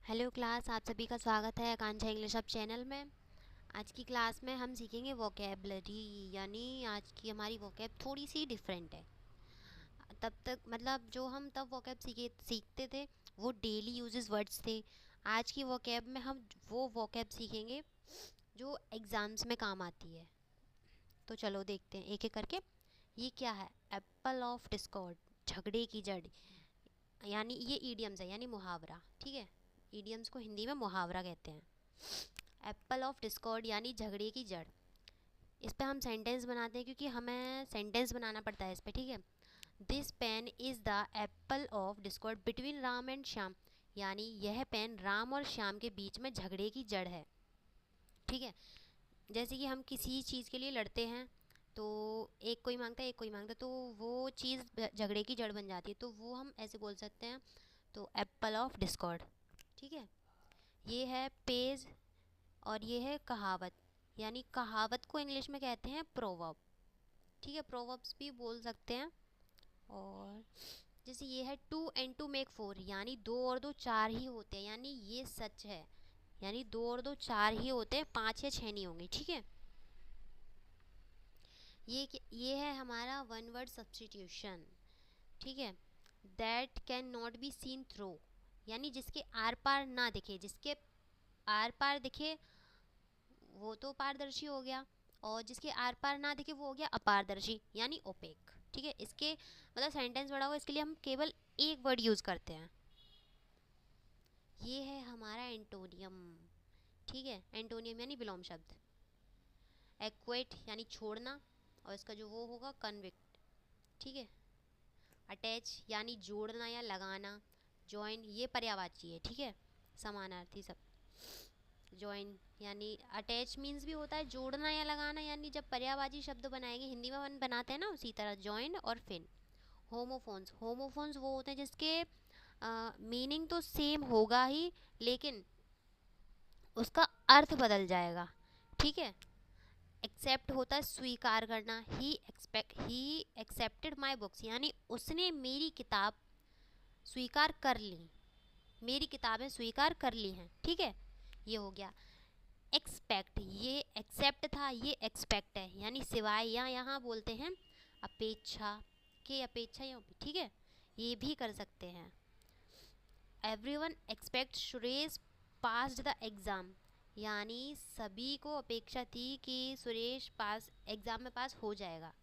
Hello class, आप सभी का स्वागत है आकांक्षा इंग्लिश हब चैनल में। आज की क्लास में हम सीखेंगे वोकेबलरी, यानी आज की हमारी वोकेब थोड़ी सी डिफरेंट है। तब तक मतलब जो हम तब वोकेब सीखते थे वो डेली यूजेस वर्ड्स थे। आज की वोकेब में हम वो वोकेब सीखेंगे जो एग्ज़ाम्स में काम आती है। तो चलो देखते हैं एक एक करके। ये क्या है? एप्पल ऑफ डिस्कॉर्ड, झगड़े की जड़। यानी ये ईडियम्स है, यानी मुहावरा। ठीक है, ईडियम्स को हिंदी में मुहावरा कहते हैं। एप्पल ऑफ डिस्कॉर्ड यानी झगड़े की जड़। इस पे हम सेंटेंस बनाते हैं क्योंकि हमें सेंटेंस बनाना पड़ता है इस पे। ठीक है, this pen is the apple of discord between Ram and Shyam. यानी यह पेन राम और श्याम के बीच में झगड़े की जड़ है। ठीक है, जैसे कि हम किसी चीज़ के लिए लड़ते हैं तो एक कोई मांगता है एक कोई मांगता है, तो वो चीज़ झगड़े की जड़ बन जाती है, तो वो हम ऐसे बोल सकते हैं। तो एप्पल ऑफ डिस्कॉर्ड। ठीक है, ये है पेज और ये है कहावत। यानी कहावत को इंग्लिश में कहते हैं प्रोवर्ब। ठीक है, प्रोवर्ब्स भी बोल सकते हैं। और जैसे ये है two and two make four, यानी दो और दो चार ही होते हैं, यानी ये सच है। यानी दो और दो चार ही होते हैं, पाँच या छः नहीं होंगे। ठीक है, ये है हमारा वन वर्ड सब्सटीट्यूशन। ठीक है, that can not be seen through, यानी जिसके आर पार ना दिखे, जिसके आर पार दिखे वो तो पारदर्शी हो गया, और जिसके आर पार ना दिखे वो हो गया अपारदर्शी, यानी ओपेक। ठीक है, इसके मतलब सेंटेंस बड़ा हो इसके लिए हम केवल एक वर्ड यूज़ करते हैं। ये है हमारा एंटोनियम। ठीक है, एंटोनियम यानी विलोम शब्द। एक्वेट यानी छोड़ना, और इसका जो वो होगा कन्विक्ट। ठीक है, अटैच यानी जोड़ना या लगाना। जॉइन ये पर्यायवाची है। ठीक है, समानार्थी सब। जॉइन यानी अटैच मीन्स भी होता है जोड़ना या लगाना, यानी जब पर्यायवाची शब्द बनाएंगे हिंदी में हम बनाते हैं ना, उसी तरह जॉइन और फिन। होमोफोन्स, होमोफोन्स वो होते हैं जिसके मीनिंग तो सेम होगा ही, लेकिन उसका अर्थ बदल जाएगा। ठीक है, एक्सेप्ट होता है स्वीकार करना। ही एक्सेप्टेड माई बुक्स, यानी उसने मेरी किताब स्वीकार कर ली, मेरी किताबें स्वीकार कर ली हैं। ठीक है, ये हो गया। एक्सपेक्ट, ये एक्सेप्ट था, ये एक्सपेक्ट है, यानी सिवाय, या यहाँ बोलते हैं अपेक्षा के, अपेक्षा या। ठीक है, ये भी कर सकते हैं। Everyone expect Suresh passed the exam, यानी सभी को अपेक्षा थी कि सुरेश पास एग्ज़ाम में पास हो जाएगा।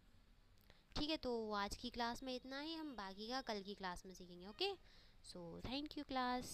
ठीक है, तो आज की क्लास में इतना ही, हम बाकी का कल की क्लास में सीखेंगे। Okay, so thank you class.